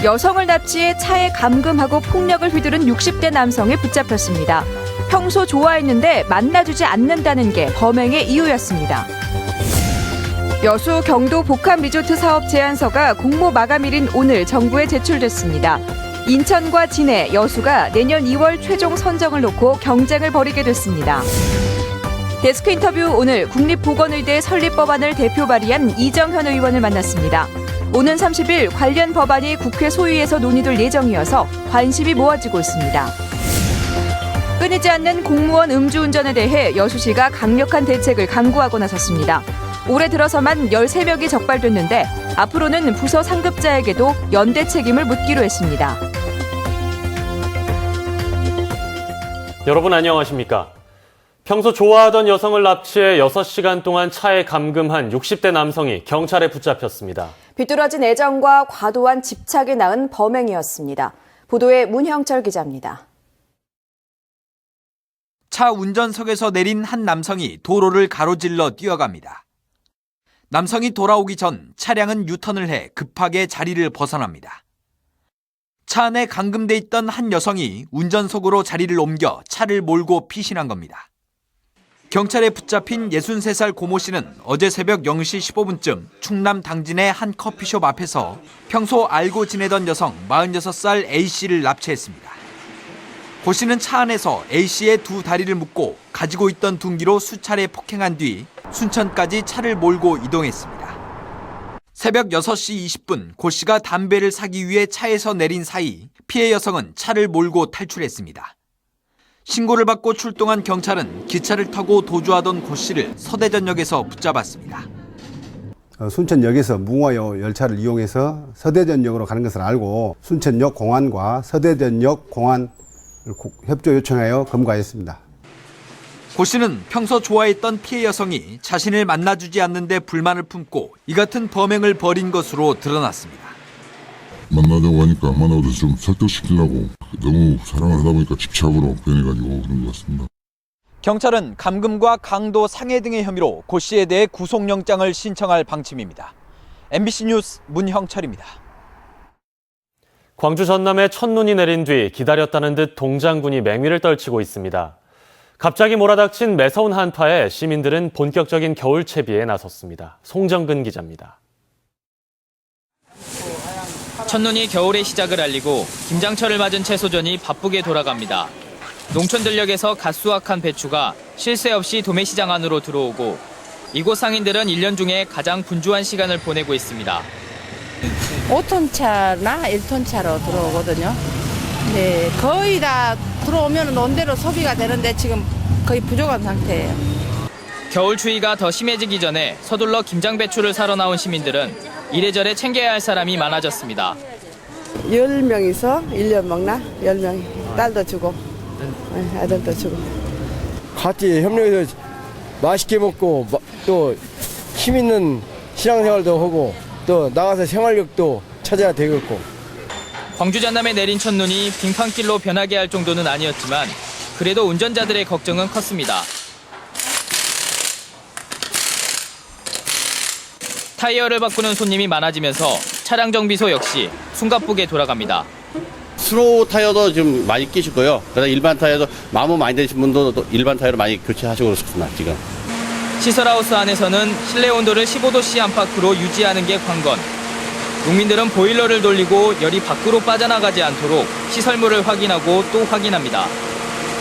여성을 납치해 차에 감금하고 폭력을 휘두른 60대 남성이 붙잡혔습니다. 평소 좋아했는데 만나주지 않는다는 게 범행의 이유였습니다. 여수 경도 복합 리조트 사업 제안서가 공모 마감일인 오늘 정부에 제출됐습니다. 인천과 진해, 여수가 내년 2월 최종 선정을 놓고 경쟁을 벌이게 됐습니다. 데스크 인터뷰 오늘 국립보건의대 설립 법안을 대표 발의한 이정현 의원을 만났습니다. 오는 30일 관련 법안이 국회 소위에서 논의될 예정이어서 관심이 모아지고 있습니다. 끊이지 않는 공무원 음주운전에 대해 여수시가 강력한 대책을 강구하고 나섰습니다. 올해 들어서만 13명이 적발됐는데 앞으로는 부서 상급자에게도 연대 책임을 묻기로 했습니다. 여러분 안녕하십니까? 평소 좋아하던 여성을 납치해 6시간 동안 차에 감금한 60대 남성이 경찰에 붙잡혔습니다. 비뚤어진 애정과 과도한 집착이 낳은 범행이었습니다. 보도에 문형철 기자입니다. 차 운전석에서 내린 한 남성이 도로를 가로질러 뛰어갑니다. 남성이 돌아오기 전 차량은 유턴을 해 급하게 자리를 벗어납니다. 차 안에 감금돼 있던 한 여성이 운전석으로 자리를 옮겨 차를 몰고 피신한 겁니다. 경찰에 붙잡힌 63살 고모 씨는 어제 새벽 0시 15분쯤 충남 당진의 한 커피숍 앞에서 평소 알고 지내던 여성 46살 A씨를 납치했습니다. 고 씨는 차 안에서 A씨의 두 다리를 묶고 가지고 있던 둔기로 수차례 폭행한 뒤 순천까지 차를 몰고 이동했습니다. 새벽 6시 20분 고 씨가 담배를 사기 위해 차에서 내린 사이 피해 여성은 차를 몰고 탈출했습니다. 신고를 받고 출동한 경찰은 기차를 타고 도주하던 고 씨를 서대전역에서 붙잡았습니다. 순천역에서 무궁화 열차를 이용해서 서대전역으로 가는 것을 알고 순천역 공안과 서대전역 공안 협조 요청하여 검거하였습니다. 고 씨는 평소 좋아했던 피해 여성이 자신을 만나주지 않는데 불만을 품고 이 같은 범행을 벌인 것으로 드러났습니다. 만나자고 하니까 만나서 좀 설득시키려고 너무 사랑을 하다 보니까 집착으로 변해가지고 그런 것 같습니다. 경찰은 감금과 강도 상해 등의 혐의로 고 씨에 대해 구속영장을 신청할 방침입니다. MBC 뉴스 문형철입니다. 광주 전남에 첫눈이 내린 뒤 기다렸다는 듯 동장군이 맹위를 떨치고 있습니다. 갑자기 몰아닥친 매서운 한파에 시민들은 본격적인 겨울 채비에 나섰습니다. 송정근 기자입니다. 첫눈이 겨울의 시작을 알리고 김장철을 맞은 채소전이 바쁘게 돌아갑니다. 농촌 들녘에서 갓 수확한 배추가 쉴 새 없이 도매시장 안으로 들어오고 이곳 상인들은 1년 중에 가장 분주한 시간을 보내고 있습니다. 5톤 차나 1톤 차로 들어오거든요. 네, 거의 다 들어오면 온대로 소비가 되는데 지금 거의 부족한 상태예요. 겨울 추위가 더 심해지기 전에 서둘러 김장배추를 사러 나온 시민들은 이래저래 챙겨야 할 사람이 많아졌습니다. 10명이서 1년 먹나? 10명이. 딸도 주고, 아들도 주고. 같이 협력해서 맛있게 먹고 또 힘 있는 신앙생활도 하고 또 나가서 생활력도 찾아야 되겠고. 광주 전남에 내린 첫눈이 빙판길로 변하게 할 정도는 아니었지만 그래도 운전자들의 걱정은 컸습니다. 타이어를 바꾸는 손님이 많아지면서 차량 정비소 역시 숨가쁘게 돌아갑니다. 스로우 타이어도 좀 많이 끼시고요. 그다음 일반 타이어도 마모 많이 되신 분도 일반 타이어로 많이 교체하시고 그렇습니다. 지금. 시설하우스 안에서는 실내 온도를 15도씨 안팎으로 유지하는 게 관건. 농민들은 보일러를 돌리고 열이 밖으로 빠져나가지 않도록 시설물을 확인하고 또 확인합니다.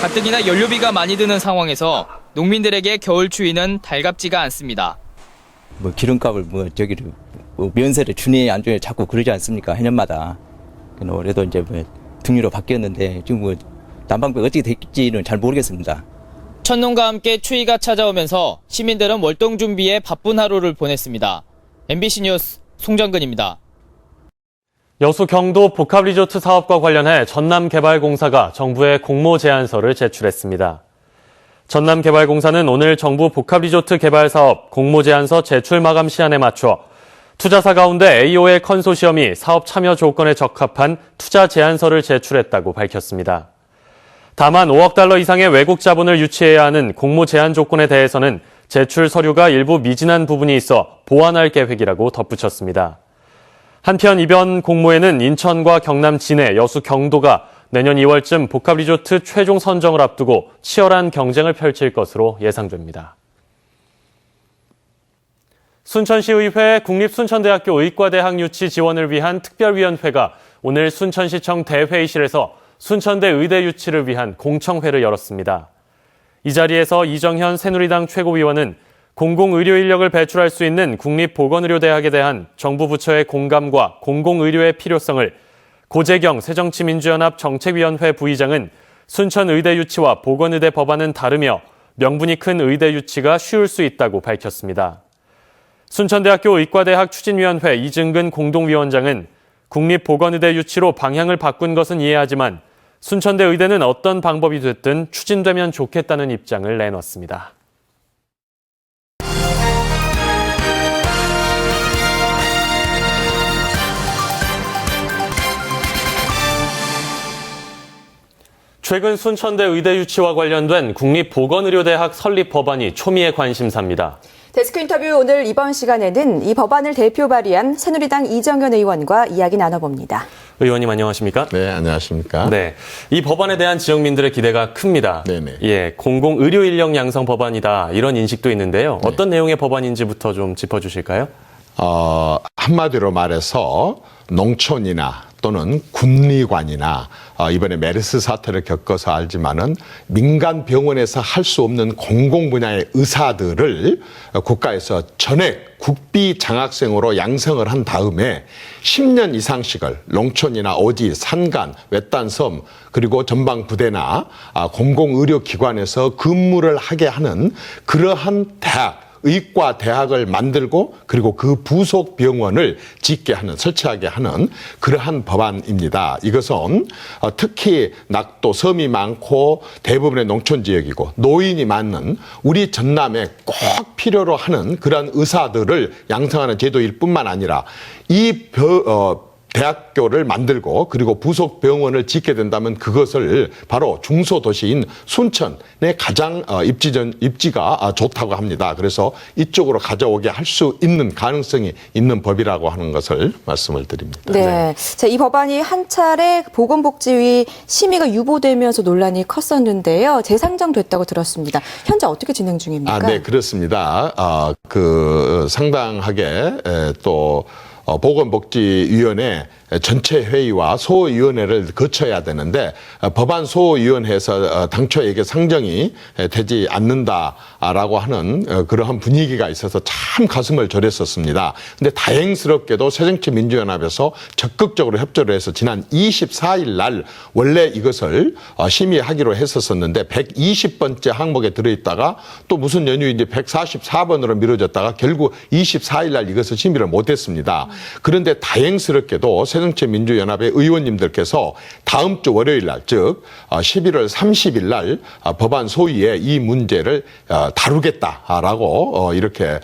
가뜩이나 연료비가 많이 드는 상황에서 농민들에게 겨울 추위는 달갑지가 않습니다. 기름값을 면세를 주니 안 주니 자꾸 그러지 않습니까? 해년마다. 올해도 이제 등유로 바뀌었는데 지금 난방비 어떻게 될지는 잘 모르겠습니다. 첫눈과 함께 추위가 찾아오면서 시민들은 월동 준비에 바쁜 하루를 보냈습니다. MBC 뉴스 송정근입니다. 여수 경도 복합리조트 사업과 관련해 전남개발공사가 정부에 공모 제안서를 제출했습니다. 전남개발공사는 오늘 정부 복합리조트 개발사업 공모제안서 제출 마감 시한에 맞춰 투자사 가운데 AOL 컨소시엄이 사업 참여 조건에 적합한 투자 제안서를 제출했다고 밝혔습니다. 다만 5억 달러 이상의 외국 자본을 유치해야 하는 공모 제안 조건에 대해서는 제출 서류가 일부 미진한 부분이 있어 보완할 계획이라고 덧붙였습니다. 한편 이번 공모에는 인천과 경남 진해, 여수 경도가 내년 2월쯤 복합리조트 최종 선정을 앞두고 치열한 경쟁을 펼칠 것으로 예상됩니다. 순천시의회 국립순천대학교 의과대학 유치 지원을 위한 특별위원회가 오늘 순천시청 대회의실에서 순천대 의대 유치를 위한 공청회를 열었습니다. 이 자리에서 이정현 새누리당 최고위원은 공공의료 인력을 배출할 수 있는 국립보건의료대학에 대한 정부 부처의 공감과 공공의료의 필요성을 고재경 새정치민주연합 정책위원회 부의장은 순천 의대 유치와 보건의대 법안은 다르며 명분이 큰 의대 유치가 쉬울 수 있다고 밝혔습니다. 순천대학교 의과대학 추진위원회 이증근 공동위원장은 국립보건의대 유치로 방향을 바꾼 것은 이해하지만 순천대 의대는 어떤 방법이 됐든 추진되면 좋겠다는 입장을 내놨습니다. 최근 순천대 의대 유치와 관련된 국립보건의료대학 설립 법안이 초미의 관심사입니다. 데스크 인터뷰 오늘 이번 시간에는 이 법안을 대표 발의한 새누리당 이정현 의원과 이야기 나눠봅니다. 의원님 안녕하십니까? 네, 안녕하십니까? 네, 이 법안에 대한 지역민들의 기대가 큽니다. 네네. 예, 공공의료 인력 양성 법안이다 이런 인식도 있는데요. 네. 어떤 내용의 법안인지부터 좀 짚어주실까요? 한마디로 말해서 농촌이나 또는 군리관이나 이번에 메르스 사태를 겪어서 알지만은 민간 병원에서 할 수 없는 공공 분야의 의사들을 국가에서 전액 국비 장학생으로 양성을 한 다음에 10년 이상씩을 농촌이나 오지, 산간, 외딴 섬 그리고 전방 부대나 공공의료기관에서 근무를 하게 하는 그러한 대학 의과 대학을 만들고 그리고 그 부속 병원을 짓게 하는 설치하게 하는 그러한 법안입니다. 이것은 특히 낙도 섬이 많고 대부분의 농촌 지역이고 노인이 많은 우리 전남에 꼭 필요로 하는 그러한 의사들을 양성하는 제도일 뿐만 아니라 이 대학교를 만들고 그리고 부속 병원을 짓게 된다면 그것을 바로 중소도시인 순천에 가장 입지가 좋다고 합니다. 그래서 이쪽으로 가져오게 할 수 있는 가능성이 있는 법이라고 하는 것을 말씀을 드립니다. 네. 자, 이 법안이 한 차례 보건복지위 심의가 유보되면서 논란이 컸었는데요. 재상정됐다고 들었습니다. 현재 어떻게 진행 중입니까? 네, 그렇습니다. 상당하게 또 보건복지위원회 전체 회의와 소위원회를 거쳐야 되는데 법안 소위원회에서 당초 이게 상정이 되지 않는다라고 하는 그러한 분위기가 있어서 참 가슴을 졸였었습니다. 근데 다행스럽게도 새정치민주연합에서 적극적으로 협조를 해서 지난 24일 날 원래 이것을 심의하기로 했었는데 120번째 항목에 들어있다가 또 무슨 연유인지 144번으로 미뤄졌다가 결국 24일 날 이것을 심의를 못했습니다. 그런데 다행스럽게도 새정치민주연합의 의원님들께서 다음 주 월요일 날, 즉 11월 30일 날 법안 소위에 이 문제를 다루겠다라고 이렇게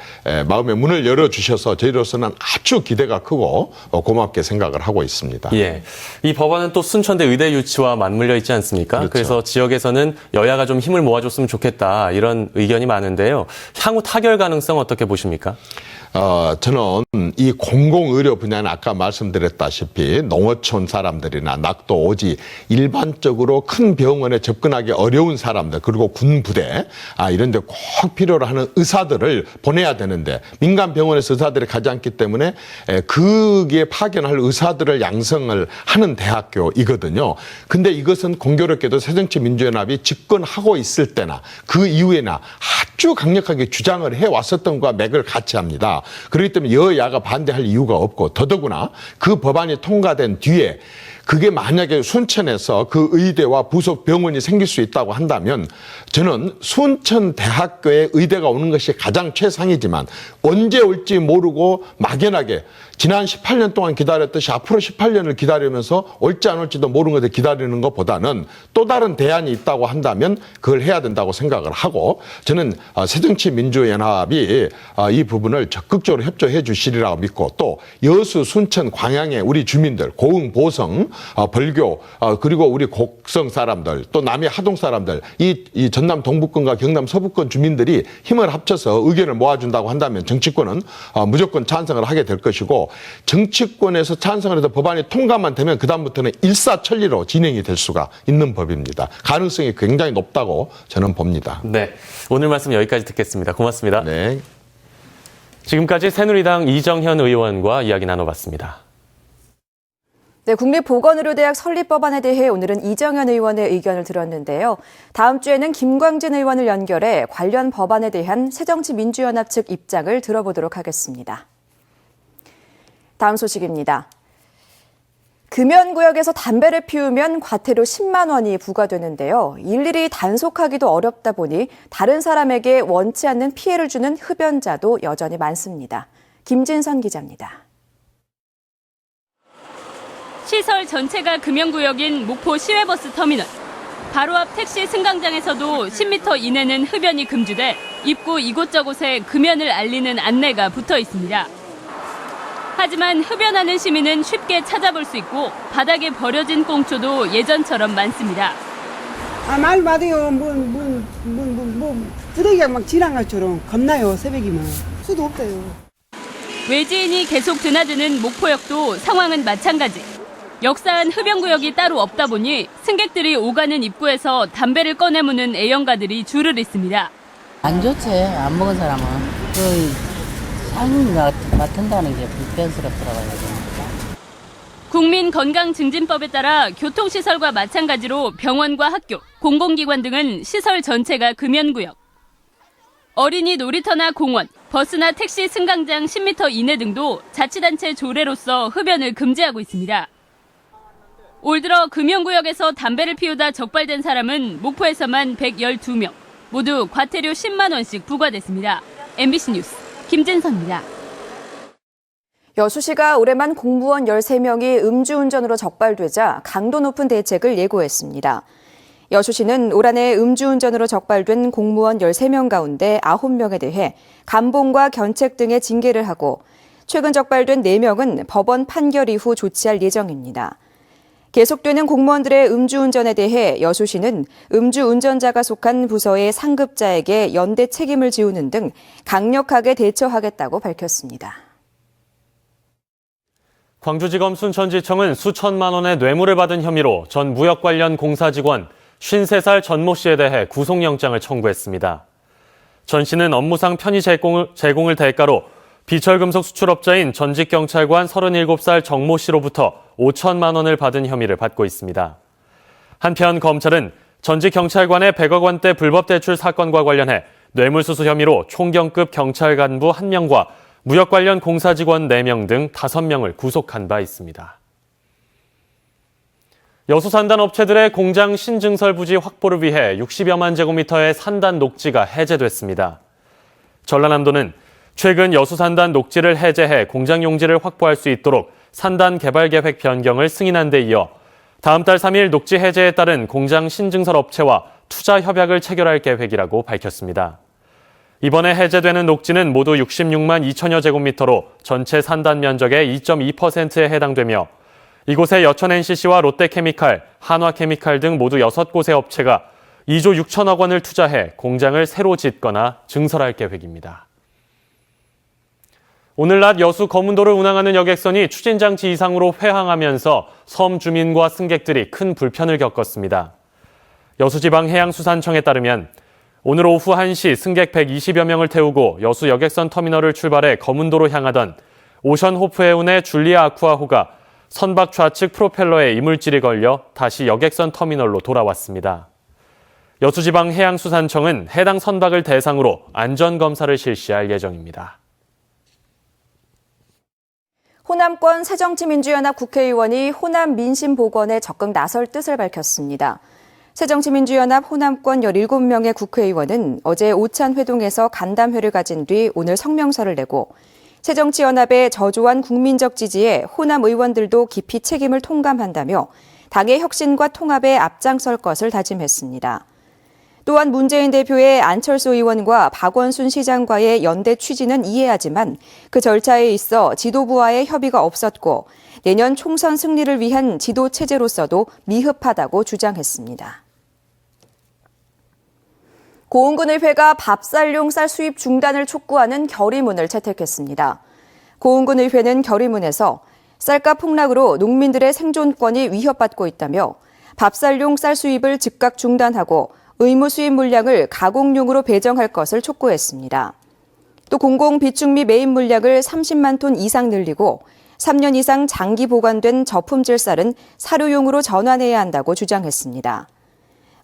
마음의 문을 열어주셔서 저희로서는 아주 기대가 크고 고맙게 생각을 하고 있습니다. 예, 이 법안은 또 순천대 의대 유치와 맞물려 있지 않습니까? 그렇죠. 그래서 지역에서는 여야가 좀 힘을 모아줬으면 좋겠다 이런 의견이 많은데요. 향후 타결 가능성 어떻게 보십니까? 저는 이 공공의료 분야는 아까 말씀드렸다시피 농어촌 사람들이나 낙도 오지 일반적으로 큰 병원에 접근하기 어려운 사람들 그리고 군부대 이런 데 꼭 필요로 하는 의사들을 보내야 되는데 민간 병원에서 의사들이 가지 않기 때문에 그게 파견할 의사들을 양성을 하는 대학교이거든요. 근데 이것은 공교롭게도 새정치민주연합이 집권하고 있을 때나 그 이후에나 아주 강력하게 주장을 해왔었던 것과 맥을 같이 합니다. 그렇기 때문에 여야가 반대할 이유가 없고 더더구나 그 법안이 통과된 뒤에 그게 만약에 순천에서 그 의대와 부속 병원이 생길 수 있다고 한다면 저는 순천대학교에 의대가 오는 것이 가장 최상이지만 언제 올지 모르고 막연하게 지난 18년 동안 기다렸듯이 앞으로 18년을 기다리면서 올지 안 올지도 모르는 것을 기다리는 것보다는 또 다른 대안이 있다고 한다면 그걸 해야 된다고 생각을 하고 저는 새정치민주연합이 이 부분을 적극적으로 협조해 주시리라고 믿고 또 여수, 순천, 광양의 우리 주민들, 고흥, 보성 벌교 그리고 우리 곡성 사람들 또 남해 하동 사람들 이 전남 동부권과 경남 서부권 주민들이 힘을 합쳐서 의견을 모아준다고 한다면 정치권은 무조건 찬성을 하게 될 것이고 정치권에서 찬성을 해서 법안이 통과만 되면 그다음부터는 일사천리로 진행이 될 수가 있는 법입니다. 가능성이 굉장히 높다고 저는 봅니다. 네, 오늘 말씀 여기까지 듣겠습니다. 고맙습니다. 네. 지금까지 새누리당 이정현 의원과 이야기 나눠봤습니다. 네, 국립보건의료대학 설립 법안에 대해 오늘은 이정현 의원의 의견을 들었는데요. 다음 주에는 김광진 의원을 연결해 관련 법안에 대한 새정치민주연합 측 입장을 들어보도록 하겠습니다. 다음 소식입니다. 금연구역에서 담배를 피우면 과태료 10만 원이 부과되는데요. 일일이 단속하기도 어렵다 보니 다른 사람에게 원치 않는 피해를 주는 흡연자도 여전히 많습니다. 김진선 기자입니다. 시설 전체가 금연구역인 목포 시외버스 터미널. 바로 앞 택시 승강장에서도 10m 이내는 흡연이 금지돼 입구 이곳저곳에 금연을 알리는 안내가 붙어 있습니다. 하지만 흡연하는 시민은 쉽게 찾아볼 수 있고 바닥에 버려진 꽁초도 예전처럼 많습니다. 말 맞아요. 쓰레기가 막 지나간 것처럼 겁나요. 새벽이면. 수도 없어요. 외지인이 계속 드나드는 목포역도 상황은 마찬가지. 역사한 흡연구역이 따로 없다 보니 승객들이 오가는 입구에서 담배를 꺼내 무는 애연가들이 줄을 잇습니다. 안 좋지. 안 먹은 사람은. 향이 맡은다는 게 불편스럽더라고요. 국민건강증진법에 따라 교통시설과 마찬가지로 병원과 학교, 공공기관 등은 시설 전체가 금연구역. 어린이 놀이터나 공원, 버스나 택시 승강장 10m 이내 등도 자치단체 조례로서 흡연을 금지하고 있습니다. 올 들어 금연구역에서 담배를 피우다 적발된 사람은 목포에서만 112명, 모두 과태료 10만 원씩 부과됐습니다. MBC 뉴스 김진선입니다. 여수시가 올해만 공무원 13명이 음주운전으로 적발되자 강도 높은 대책을 예고했습니다. 여수시는 올 한해 음주운전으로 적발된 공무원 13명 가운데 9명에 대해 감봉과 견책 등의 징계를 하고 최근 적발된 4명은 법원 판결 이후 조치할 예정입니다. 계속되는 공무원들의 음주운전에 대해 여수시는 음주운전자가 속한 부서의 상급자에게 연대 책임을 지우는 등 강력하게 대처하겠다고 밝혔습니다. 광주지검 순천지청은 수천만 원의 뇌물을 받은 혐의로 전 무역 관련 공사 직원 53살 전모 씨에 대해 구속영장을 청구했습니다. 전 씨는 업무상 편의 제공을 대가로 비철금속 수출업자인 전직경찰관 37살 정모 씨로부터 5천만 원을 받은 혐의를 받고 있습니다. 한편 검찰은 전직경찰관의 100억 원대 불법 대출 사건과 관련해 뇌물수수 혐의로 총경급 경찰 간부 1명과 무역 관련 공사 직원 4명 등 5명을 구속한 바 있습니다. 여수 산단 업체들의 공장 신증설 부지 확보를 위해 60여만 제곱미터의 산단 녹지가 해제됐습니다. 전라남도는 최근 여수 산단 녹지를 해제해 공장 용지를 확보할 수 있도록 산단 개발 계획 변경을 승인한 데 이어 다음 달 3일 녹지 해제에 따른 공장 신증설 업체와 투자 협약을 체결할 계획이라고 밝혔습니다. 이번에 해제되는 녹지는 모두 66만 2천여 제곱미터로 전체 산단 면적의 2.2%에 해당되며 이곳에 여천 NCC와 롯데케미칼, 한화케미칼 등 모두 6곳의 업체가 2조 6천억 원을 투자해 공장을 새로 짓거나 증설할 계획입니다. 오늘 낮 여수 거문도를 운항하는 여객선이 추진장치 이상으로 회항하면서 섬 주민과 승객들이 큰 불편을 겪었습니다. 여수지방해양수산청에 따르면 오늘 오후 1시 승객 120여 명을 태우고 여수 여객선 터미널을 출발해 거문도로 향하던 오션호프해운의 줄리아 아쿠아호가 선박 좌측 프로펠러에 이물질이 걸려 다시 여객선 터미널로 돌아왔습니다. 여수지방해양수산청은 해당 선박을 대상으로 안전검사를 실시할 예정입니다. 호남권 새정치민주연합 국회의원이 호남 민심복원에 적극 나설 뜻을 밝혔습니다. 새정치민주연합 호남권 17명의 국회의원은 어제 오찬 회동에서 간담회를 가진 뒤 오늘 성명서를 내고 새정치연합의 저조한 국민적 지지에 호남 의원들도 깊이 책임을 통감한다며 당의 혁신과 통합에 앞장설 것을 다짐했습니다. 또한 문재인 대표의 안철수 의원과 박원순 시장과의 연대 취지는 이해하지만 그 절차에 있어 지도부와의 협의가 없었고 내년 총선 승리를 위한 지도 체제로서도 미흡하다고 주장했습니다. 고흥군의회가 밥쌀용 쌀 수입 중단을 촉구하는 결의문을 채택했습니다. 고흥군의회는 결의문에서 쌀값 폭락으로 농민들의 생존권이 위협받고 있다며 밥쌀용 쌀 수입을 즉각 중단하고 의무 수입 물량을 가공용으로 배정할 것을 촉구했습니다. 또 공공 비축미 매입 물량을 30만 톤 이상 늘리고 3년 이상 장기 보관된 저품질 쌀은 사료용으로 전환해야 한다고 주장했습니다.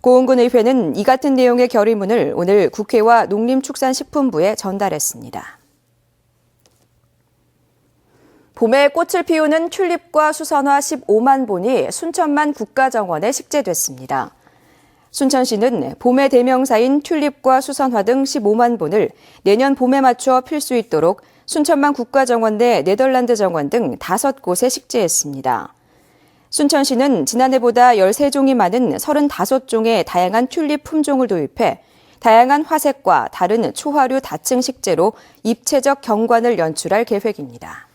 고흥군의회는 이 같은 내용의 결의문을 오늘 국회와 농림축산식품부에 전달했습니다. 봄에 꽃을 피우는 튤립과 수선화 15만 본이 순천만 국가정원에 식재됐습니다. 순천시는 봄의 대명사인 튤립과 수선화 등 15만 본을 내년 봄에 맞춰 필 수 있도록 순천만 국가정원 내 네덜란드 정원 등 5곳에 식재했습니다. 순천시는 지난해보다 13종이 많은 35종의 다양한 튤립 품종을 도입해 다양한 화색과 다른 초화류 다층 식재로 입체적 경관을 연출할 계획입니다.